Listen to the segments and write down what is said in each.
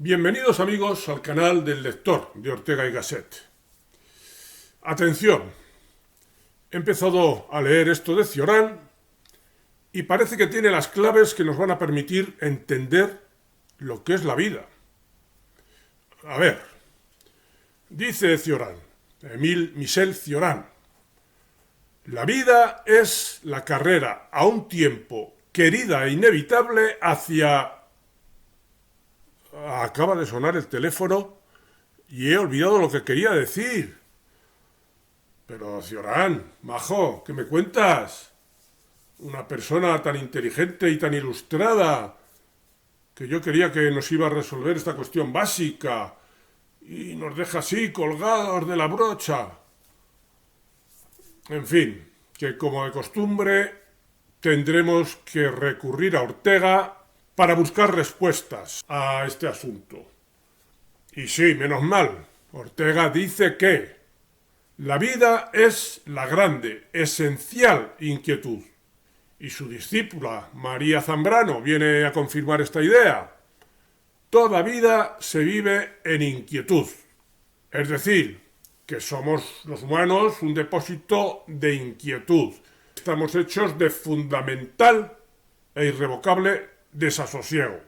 Bienvenidos amigos al canal del lector de Ortega y Gasset. Atención, he empezado a leer esto de Cioran y parece que tiene las claves que nos van a permitir entender lo que es la vida. A ver, dice Cioran, Émile Michel Cioran, la vida es la carrera a un tiempo querida e inevitable hacia... Acaba de sonar el teléfono y he olvidado lo que quería decir. Pero, Cioran, majo, ¿qué me cuentas? Una persona tan inteligente y tan ilustrada que yo quería que nos iba a resolver esta cuestión básica y nos deja así colgados de la brocha. En fin, que como de costumbre tendremos que recurrir a Ortega para buscar respuestas a este asunto. Y sí, menos mal, Ortega dice que la vida es la grande, esencial inquietud. Y su discípula, María Zambrano, viene a confirmar esta idea. Toda vida se vive en inquietud. Es decir, que somos los humanos un depósito de inquietud. Estamos hechos de fundamental e irrevocable desasosiego.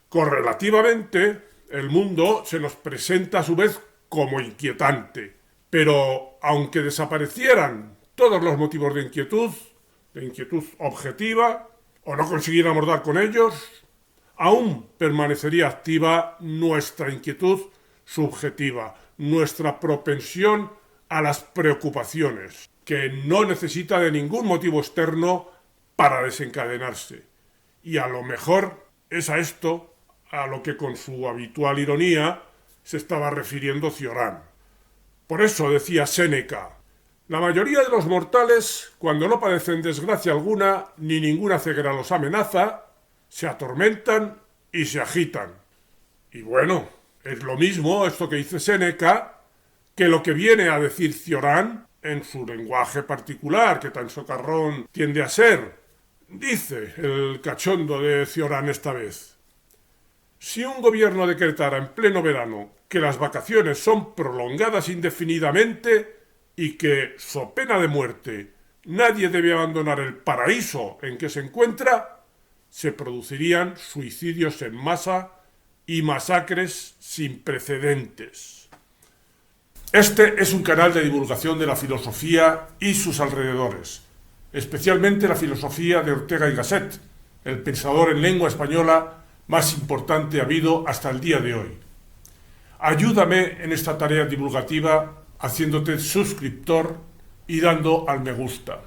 Correlativamente, el mundo se nos presenta a su vez como inquietante, pero aunque desaparecieran todos los motivos de inquietud objetiva, o no consiguiéramos dar con ellos, aún permanecería activa nuestra inquietud subjetiva, nuestra propensión a las preocupaciones, que no necesita de ningún motivo externo para desencadenarse. Y a lo mejor es a esto a lo que con su habitual ironía se estaba refiriendo Cioran. Por eso decía Séneca, la mayoría de los mortales, cuando no padecen desgracia alguna, ni ninguna ceguera los amenaza, se atormentan y se agitan. Y bueno, es lo mismo esto que dice Séneca que lo que viene a decir Cioran en su lenguaje particular, que tan socarrón tiende a ser. Dice el cachondo de Cioran esta vez, si un gobierno decretara en pleno verano que las vacaciones son prolongadas indefinidamente y que, so pena de muerte, nadie debe abandonar el paraíso en que se encuentra, se producirían suicidios en masa y masacres sin precedentes. Este es un canal de divulgación de la filosofía y sus alrededores, especialmente la filosofía de Ortega y Gasset, el pensador en lengua española más importante habido hasta el día de hoy. Ayúdame en esta tarea divulgativa haciéndote suscriptor y dando al me gusta.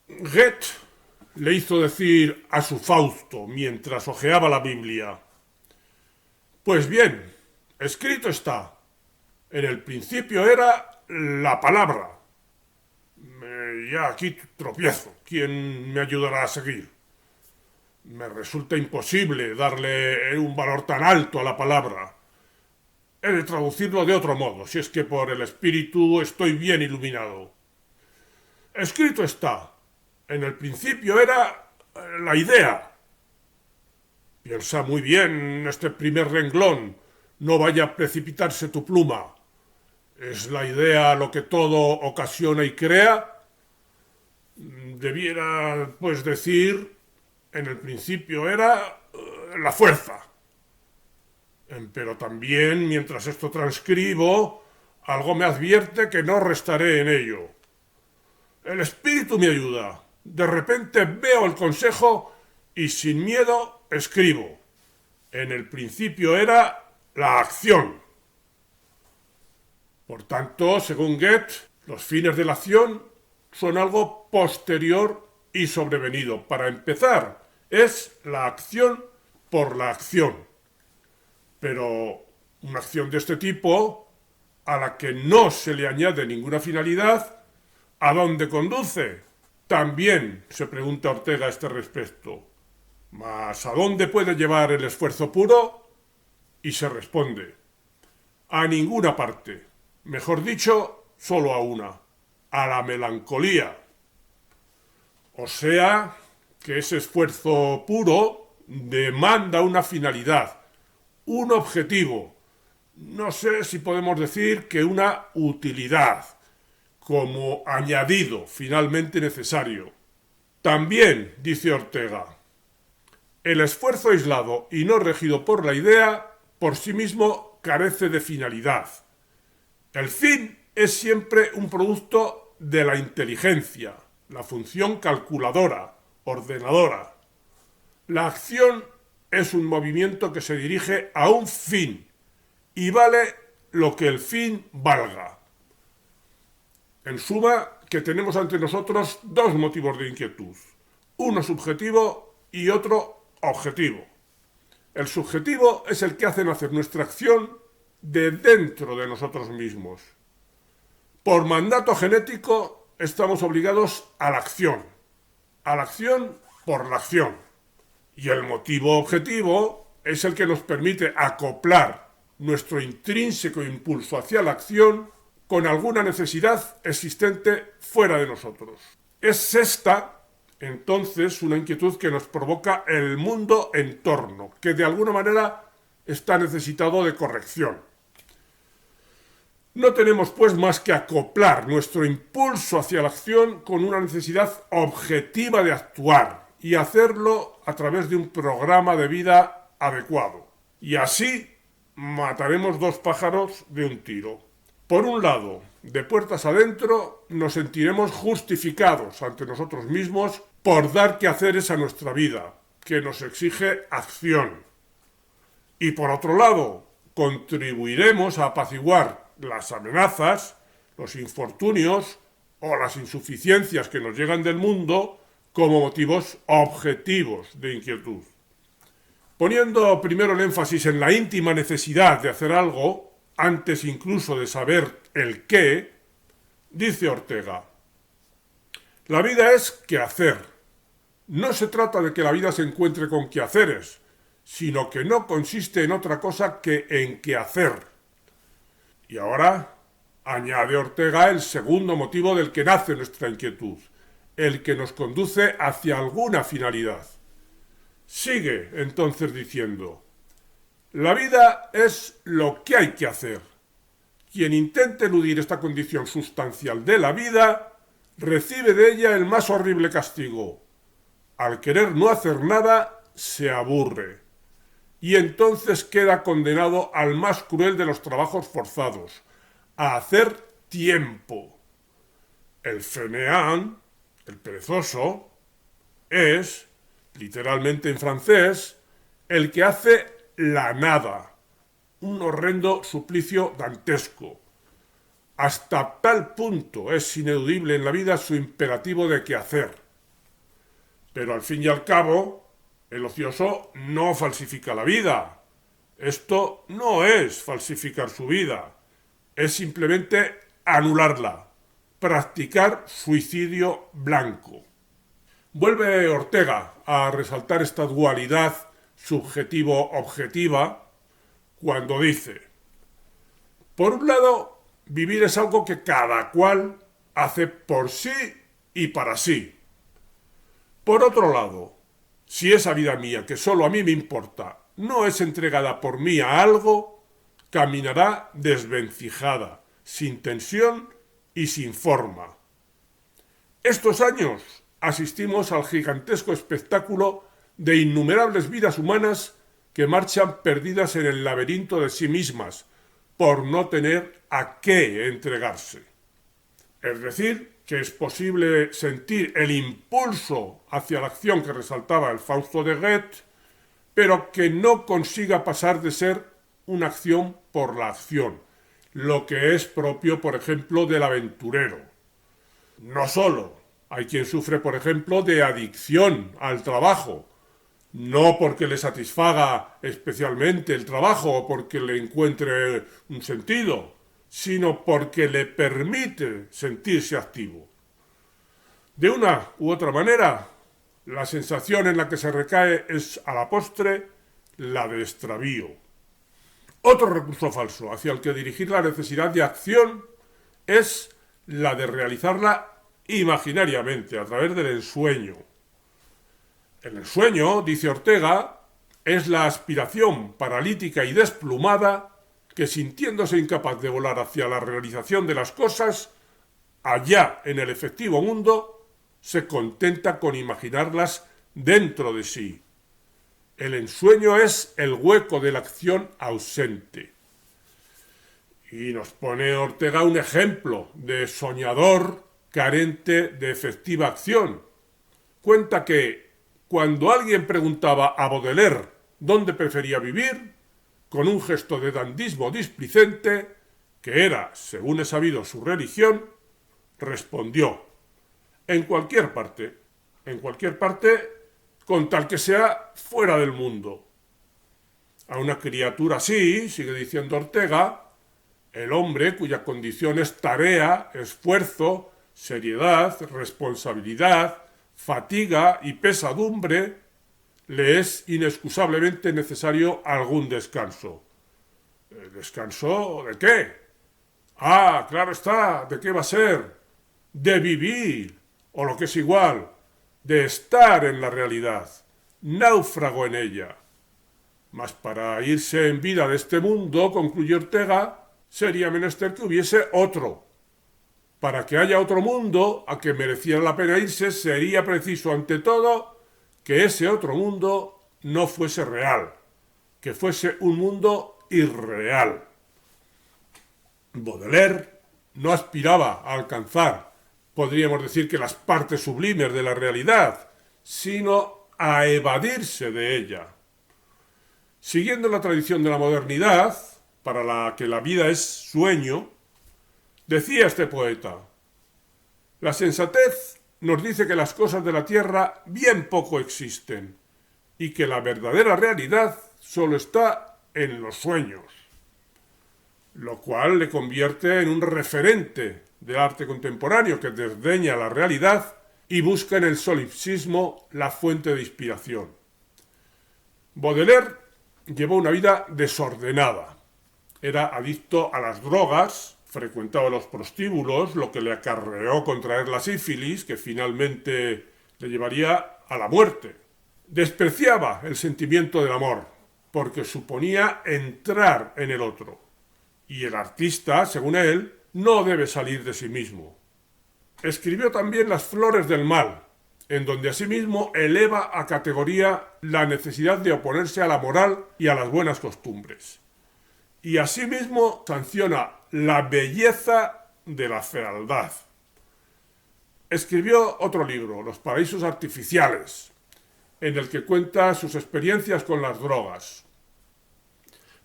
Goethe le hizo decir a su Fausto mientras hojeaba la Biblia, pues bien, escrito está, en el principio era la palabra. Ya aquí tropiezo. ¿Quién me ayudará a seguir? Me resulta imposible darle un valor tan alto a la palabra. He de traducirlo de otro modo, si es que por el espíritu estoy bien iluminado. Escrito está, en el principio era la idea. Piensa muy bien este primer renglón, no vaya a precipitarse tu pluma. ¿Es la idea lo que todo ocasiona y crea? Debiera, pues, decir, en el principio era la fuerza. Pero también, mientras esto transcribo, algo me advierte que no restaré en ello. El espíritu me ayuda. De repente veo el consejo y sin miedo escribo. En el principio era la acción. Por tanto, según Goethe, los fines de la acción son algo posterior y sobrevenido. Para empezar, es la acción por la acción. Pero una acción de este tipo, a la que no se le añade ninguna finalidad, ¿a dónde conduce? También se pregunta Ortega a este respecto. ¿Mas a dónde puede llevar el esfuerzo puro? Y se responde, a ninguna parte. Mejor dicho, solo a una. A la melancolía. O sea, que ese esfuerzo puro demanda una finalidad, un objetivo. No sé si podemos decir que una utilidad, como añadido finalmente necesario. También, dice Ortega, el esfuerzo aislado y no regido por la idea, por sí mismo carece de finalidad. El fin es siempre un producto de la inteligencia, la función calculadora, ordenadora. La acción es un movimiento que se dirige a un fin y vale lo que el fin valga. En suma, que tenemos ante nosotros dos motivos de inquietud, uno subjetivo y otro objetivo. El subjetivo es el que hace nacer nuestra acción de dentro de nosotros mismos. Por mandato genético estamos obligados a la acción por la acción. Y el motivo objetivo es el que nos permite acoplar nuestro intrínseco impulso hacia la acción con alguna necesidad existente fuera de nosotros. Es esta, entonces, una inquietud que nos provoca el mundo en torno, que de alguna manera está necesitado de corrección. No tenemos pues más que acoplar nuestro impulso hacia la acción con una necesidad objetiva de actuar y hacerlo a través de un programa de vida adecuado. Y así mataremos dos pájaros de un tiro. Por un lado, de puertas adentro, nos sentiremos justificados ante nosotros mismos por dar quehaceres a nuestra vida, que nos exige acción. Y por otro lado, contribuiremos a apaciguar las amenazas, los infortunios o las insuficiencias que nos llegan del mundo como motivos objetivos de inquietud. Poniendo primero el énfasis en la íntima necesidad de hacer algo, antes incluso de saber el qué, dice Ortega, la vida es quehacer. No se trata de que la vida se encuentre con quehaceres, sino que no consiste en otra cosa que en quehacer. Y ahora añade Ortega el segundo motivo del que nace nuestra inquietud, el que nos conduce hacia alguna finalidad. Sigue entonces diciendo, la vida es lo que hay que hacer. Quien intente eludir esta condición sustancial de la vida, recibe de ella el más horrible castigo. Al querer no hacer nada, se aburre. Y entonces queda condenado al más cruel de los trabajos forzados, a hacer tiempo. El fainéant, el perezoso, es, literalmente en francés, el que hace la nada, un horrendo suplicio dantesco. Hasta tal punto es ineludible en la vida su imperativo de quehacer. Pero al fin y al cabo, el ocioso no falsifica la vida. Esto no es falsificar su vida, es simplemente anularla, practicar suicidio blanco. Vuelve Ortega a resaltar esta dualidad subjetivo-objetiva cuando dice, por un lado, vivir es algo que cada cual hace por sí y para sí. Por otro lado, si esa vida mía, que solo a mí me importa, no es entregada por mí a algo, caminará desvencijada, sin tensión y sin forma. Estos años asistimos al gigantesco espectáculo de innumerables vidas humanas que marchan perdidas en el laberinto de sí mismas, por no tener a qué entregarse. Es decir, que es posible sentir el impulso hacia la acción que resaltaba el Fausto de Goethe, pero que no consiga pasar de ser una acción por la acción, lo que es propio, por ejemplo, del aventurero. No solo, hay quien sufre, por ejemplo, de adicción al trabajo, no porque le satisfaga especialmente el trabajo o porque le encuentre un sentido, sino porque le permite sentirse activo. De una u otra manera, la sensación en la que se recae es, a la postre, la de extravío. Otro recurso falso hacia el que dirigir la necesidad de acción es la de realizarla imaginariamente, a través del ensueño. El ensueño, dice Ortega, Es la aspiración paralítica y desplumada que, sintiéndose incapaz de volar hacia la realización de las cosas, allá en el efectivo mundo, se contenta con imaginarlas dentro de sí. El ensueño es el hueco de la acción ausente. Y nos pone Ortega un ejemplo de soñador carente de efectiva acción. Cuenta que cuando alguien preguntaba a Baudelaire dónde prefería vivir, con un gesto de dandismo displicente, que era, según he sabido, su religión, respondió: en cualquier parte, con tal que sea fuera del mundo. A una criatura así, sigue diciendo Ortega, el hombre cuya condición es tarea, esfuerzo, seriedad, responsabilidad, fatiga y pesadumbre, le es inexcusablemente necesario algún descanso. ¿Descanso de qué? Ah, claro está, ¿de qué va a ser? De vivir, o lo que es igual, de estar en la realidad, náufrago en ella. Mas para irse en vida de este mundo, concluyó Ortega, sería menester que hubiese otro. Para que haya otro mundo a que mereciera la pena irse, sería preciso, ante todo, que ese otro mundo no fuese real, que fuese un mundo irreal. Baudelaire no aspiraba a alcanzar, podríamos decir, que las partes sublimes de la realidad, sino a evadirse de ella. Siguiendo la tradición de la modernidad, para la que la vida es sueño, decía este poeta: la sensatez nos dice que las cosas de la tierra bien poco existen y que la verdadera realidad solo está en los sueños, lo cual le convierte en un referente del arte contemporáneo que desdeña la realidad y busca en el solipsismo la fuente de inspiración. Baudelaire llevó una vida desordenada. Era adicto a las drogas, frecuentaba los prostíbulos, lo que le acarreó contraer la sífilis, que finalmente le llevaría a la muerte. Despreciaba el sentimiento del amor, porque suponía entrar en el otro. Y el artista, según él, no debe salir de sí mismo. Escribió también Las flores del mal, en donde asimismo eleva a categoría la necesidad de oponerse a la moral y a las buenas costumbres. Y asimismo sanciona la belleza de la fealdad. Escribió otro libro, Los paraísos artificiales, en el que cuenta sus experiencias con las drogas.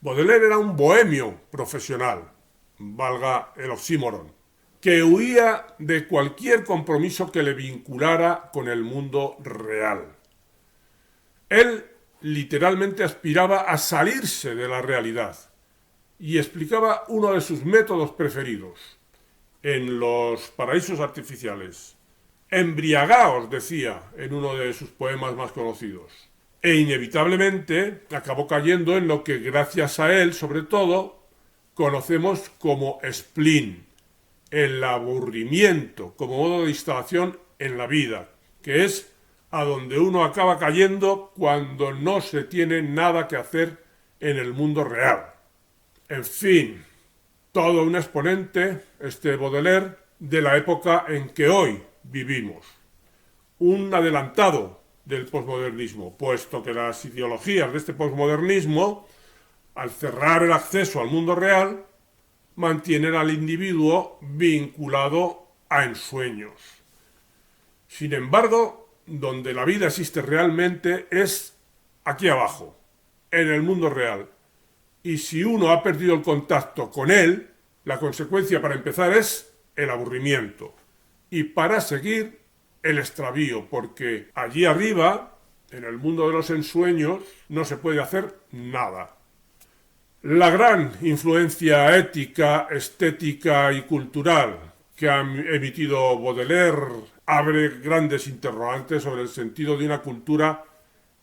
Baudelaire era un bohemio profesional, valga el oxímoron, que huía de cualquier compromiso que le vinculara con el mundo real. Él literalmente aspiraba a salirse de la realidad y explicaba uno de sus métodos preferidos en Los paraísos artificiales. Embriagaos, decía en uno de sus poemas más conocidos. E inevitablemente acabó cayendo en lo que, gracias a él, sobre todo, conocemos como spleen, el aburrimiento como modo de instalación en la vida, que es a donde uno acaba cayendo cuando no se tiene nada que hacer en el mundo real. En fin, todo un exponente, este Baudelaire, de la época en que hoy vivimos. Un adelantado del posmodernismo, puesto que las ideologías de este posmodernismo, al cerrar el acceso al mundo real, mantienen al individuo vinculado a ensueños. Sin embargo, donde la vida existe realmente es aquí abajo, en el mundo real. Y si uno ha perdido el contacto con él, la consecuencia para empezar es el aburrimiento. Y para seguir, el extravío, porque allí arriba, en el mundo de los ensueños, no se puede hacer nada. La gran influencia ética, estética y cultural que ha emitido Baudelaire abre grandes interrogantes sobre el sentido de una cultura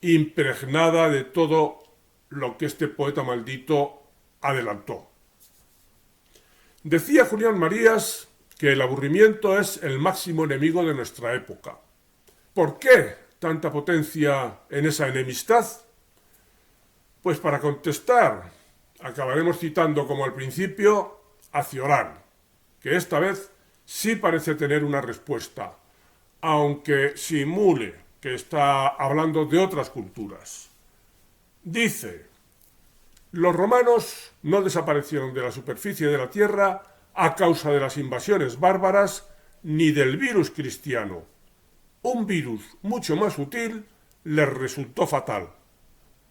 impregnada de todo lo que este poeta maldito adelantó. Decía Julián Marías que el aburrimiento es el máximo enemigo de nuestra época. ¿Por qué tanta potencia en esa enemistad? Pues para contestar, acabaremos citando como al principio a Cioran, que esta vez sí parece tener una respuesta, aunque simule que está hablando de otras culturas. Dice: los romanos no desaparecieron de la superficie de la tierra a causa de las invasiones bárbaras ni del virus cristiano. Un virus mucho más sutil les resultó fatal.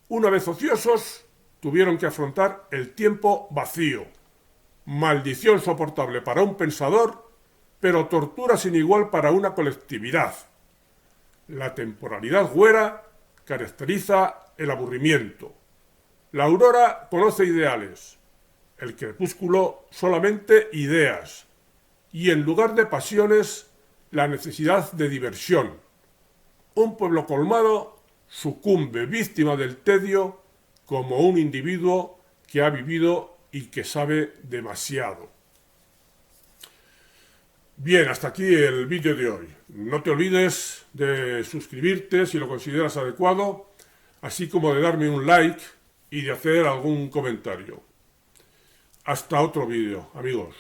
Una vez ociosos, tuvieron que afrontar el tiempo vacío. Maldición soportable para un pensador, pero tortura sin igual para una colectividad. La temporalidad güera caracteriza el aburrimiento. La aurora conoce ideales, el crepúsculo solamente ideas, y en lugar de pasiones, la necesidad de diversión. Un pueblo colmado sucumbe víctima del tedio como un individuo que ha vivido y que sabe demasiado. Bien, hasta aquí el vídeo de hoy. No te olvides de suscribirte si lo consideras adecuado, así como de darme un like y de hacer algún comentario. Hasta otro vídeo, amigos.